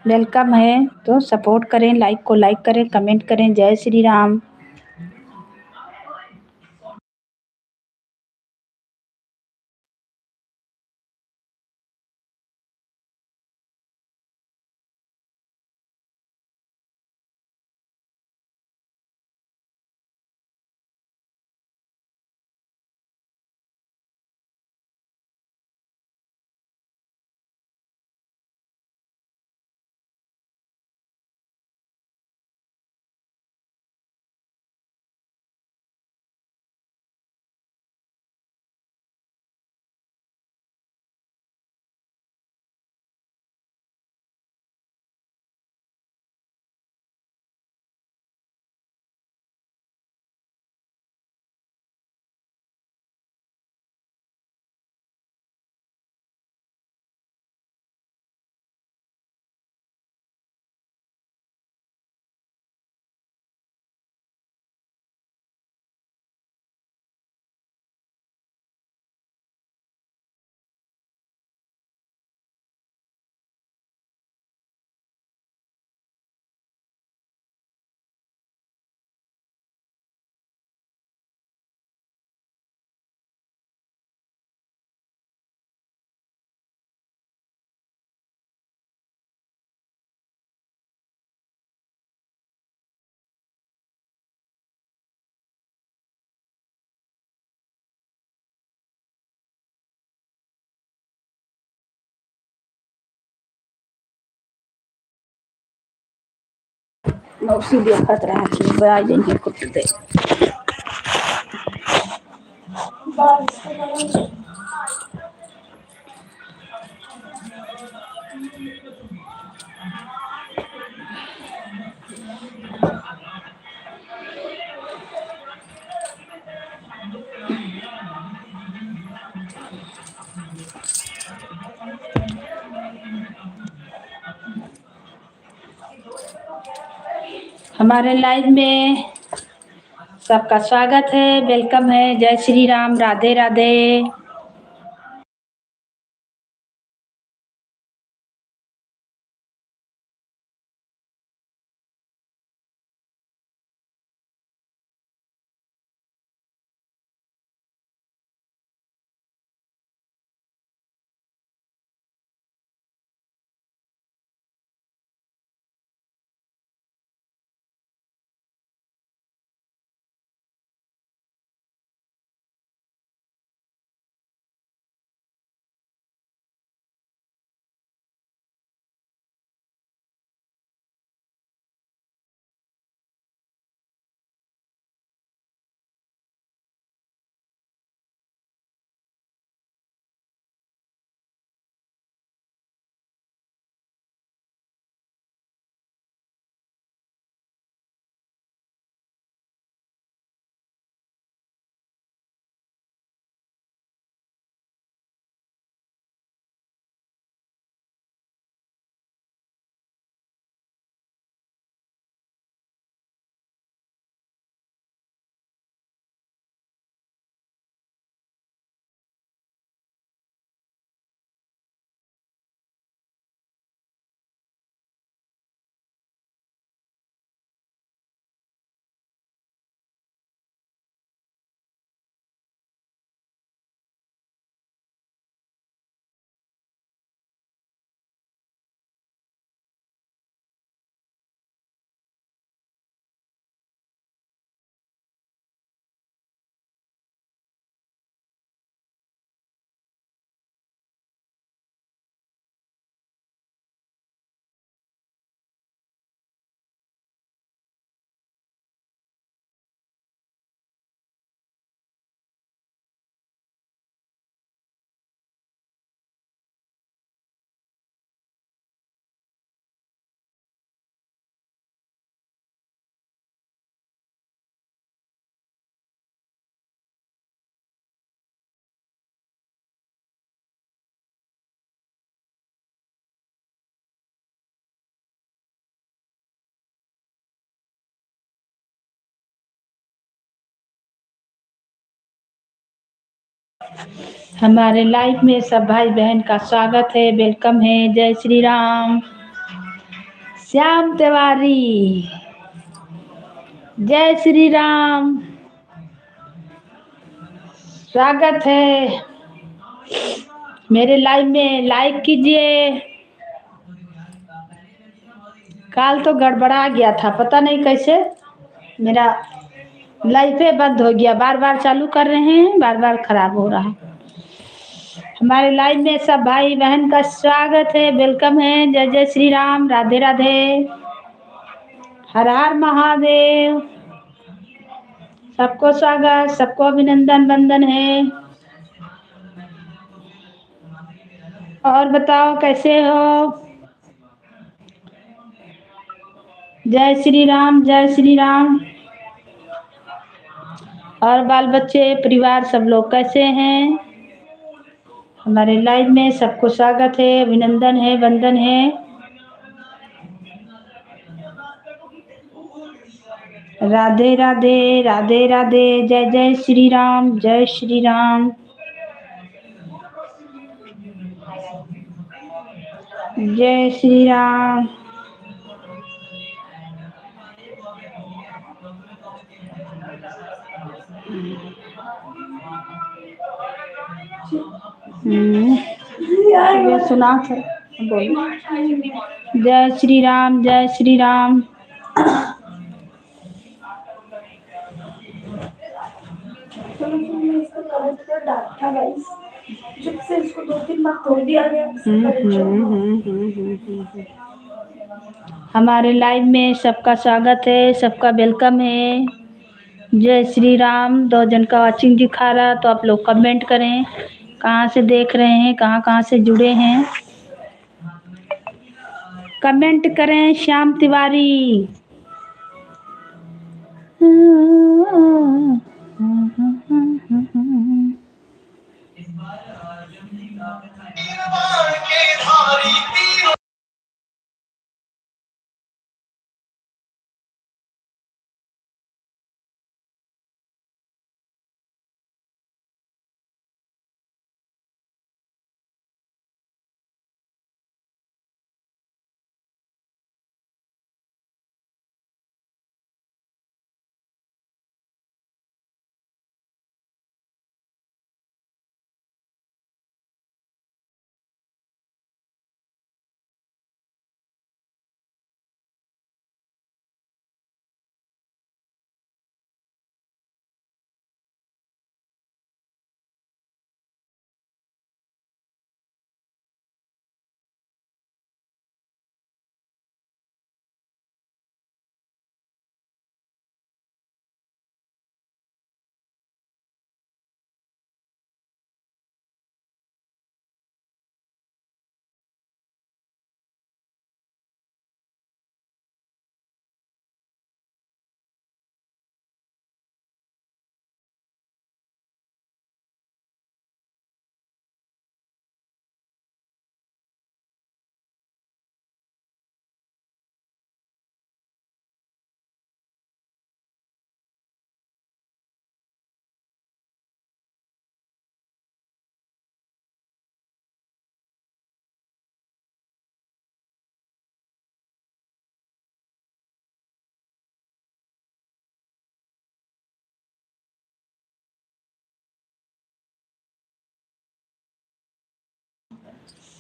Welcome है तो support करें, लाइक को लाइक करें, कमेंट करें। जय श्री राम। मौसी देखत रहा कि बड़ा दिन कुछ दे। हमारे लाइव में सबका स्वागत है, वेलकम है। जय श्री राम, राधे राधे। हमारे लाइव में सब भाई बहन का स्वागत है, वेलकम है। जय श्री राम। श्याम तिवारी। जय श्री राम। स्वागत है मेरे लाइव में, लाइक कीजिए। काल तो गड़बड़ा गया था, पता नहीं कैसे मेरा लाइव पे बंद हो गया। बार बार चालू कर रहे हैं, बार बार खराब हो रहा है। हमारे लाइव में सब भाई बहन का स्वागत है, वेलकम है। जय जय श्री राम, राधे राधे, हर हर महादेव। सबको स्वागत, सबको अभिनंदन वंदन है। और बताओ कैसे हो? जय श्री राम, जय श्री राम। और बाल बच्चे परिवार सब लोग कैसे हैं? हमारे लाइव में सबको स्वागत है, अभिनंदन है, वंदन है। राधे राधे, राधे राधे, जय जय श्री राम, जय श्री राम। जय श्री राम। ये सुना था, बोलो। जय श्री राम, जय श्री राम। जब से इसको 2-3 बार तोड़ दिया गया। हमारे लाइव में सबका स्वागत है, सबका वेलकम है। जय श्री राम। 2 जन का वाचिंग दिखा रहा, तो आप लोग कमेंट करें कहाँ से देख रहे हैं, कहाँ कहाँ से जुड़े हैं। कमेंट करें श्याम तिवारी।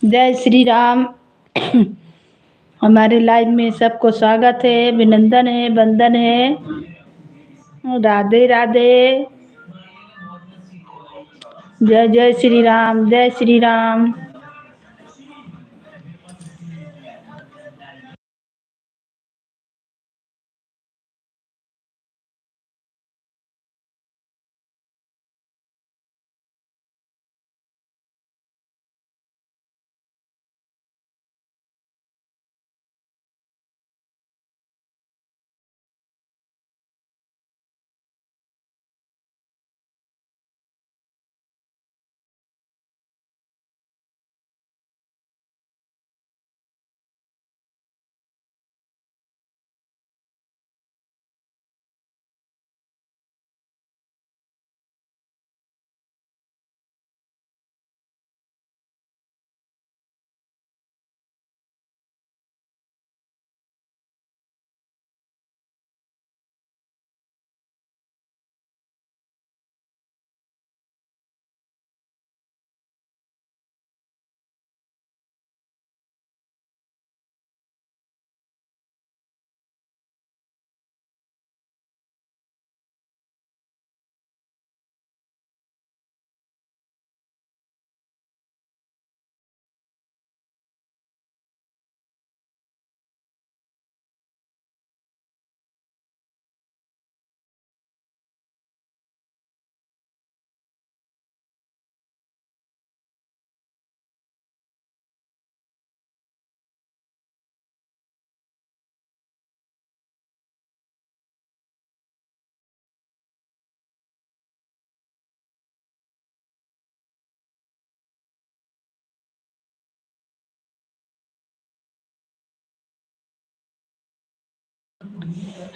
जय श्री राम। हमारे लाइव में सबको स्वागत है, अभिनंदन है, वंदन है। राधे राधे। जय जय श्री राम, जय श्री राम।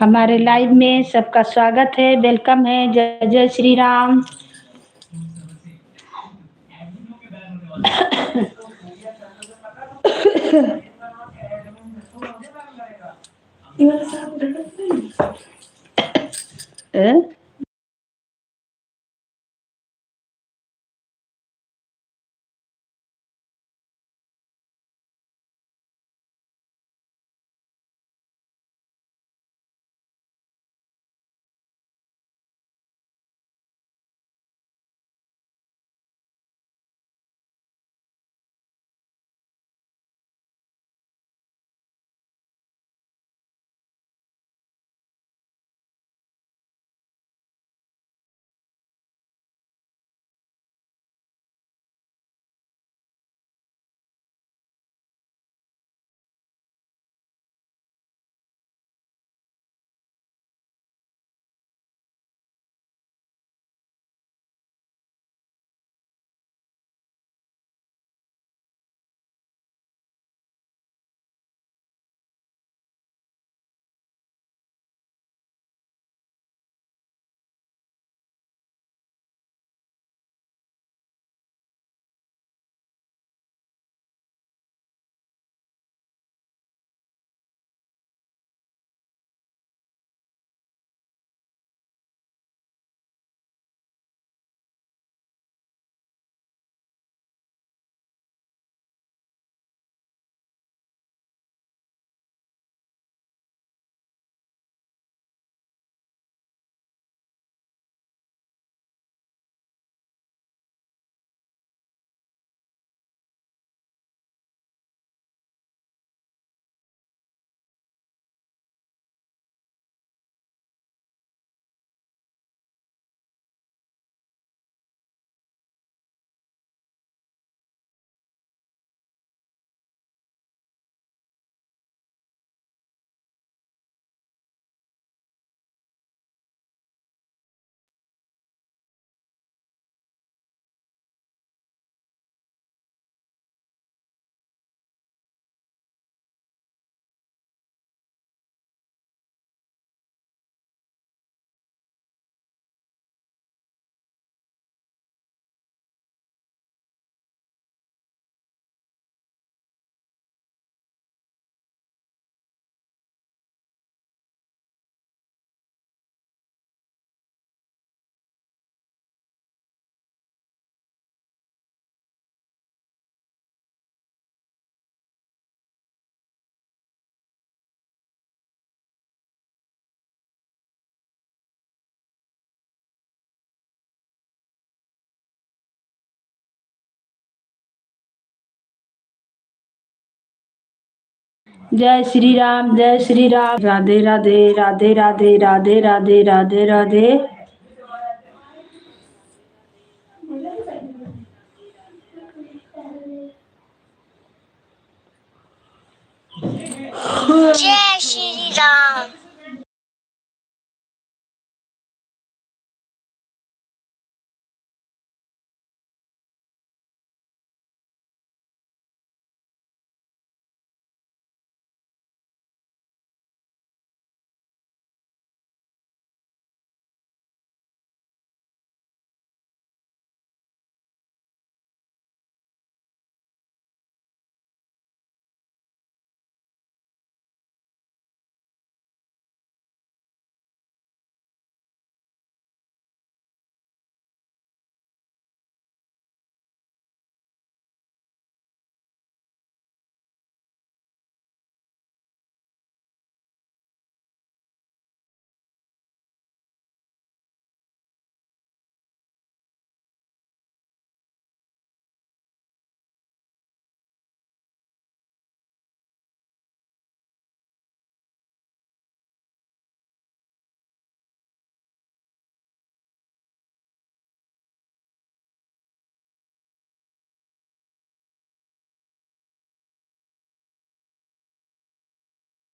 हमारे लाइव में सबका स्वागत है, वेलकम है। जय जय श्री राम। जय श्री राम, जय श्री राम। राधे राधे, राधे राधे, राधे राधे, राधे राधे। जय श्री